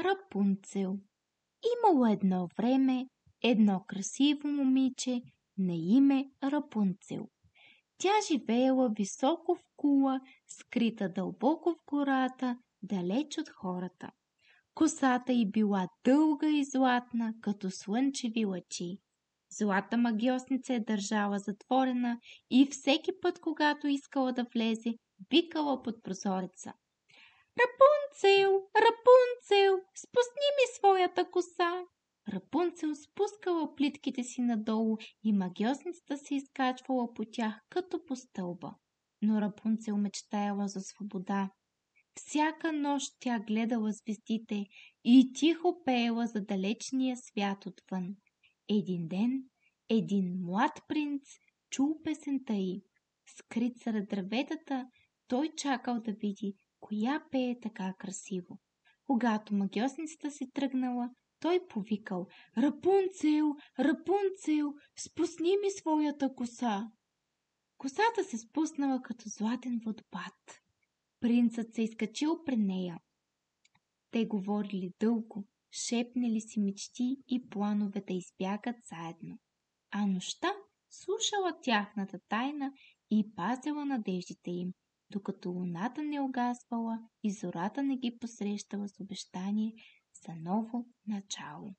Рапунцел. Имало едно време едно красиво момиче на име Рапунцел. Тя живеела високо в кула, скрита дълбоко в гората, далеч от хората. Косата й била дълга и златна, като слънчеви лъчи. Злата магиосница я държала затворена и всеки път, когато искала да влезе, викала под прозореца: Рапунцел, Рапунцел, спусни ми своята коса! Рапунцел спускала плитките си надолу и магиосницата се изкачвала по тях като по стълба. Но Рапунцел мечтаяла за свобода. Всяка нощ тя гледала звездите и тихо пеела за далечния свят отвън. Един ден един млад принц чул песента й. Скрит сред дърветата, той чакал да види коя пее така красиво. Когато магиосницата си тръгнала, той повикал: Рапунцел, Рапунцел, спусни ми своята коса! Косата се спуснала като златен водопад. Принцът се изкачил при нея. Те говорили дълго, шепнели си мечти и планове да избягат заедно. А нощта слушала тяхната тайна и пазила надеждите им, докато луната не угасвала и зората не ги посрещала с обещание за ново начало.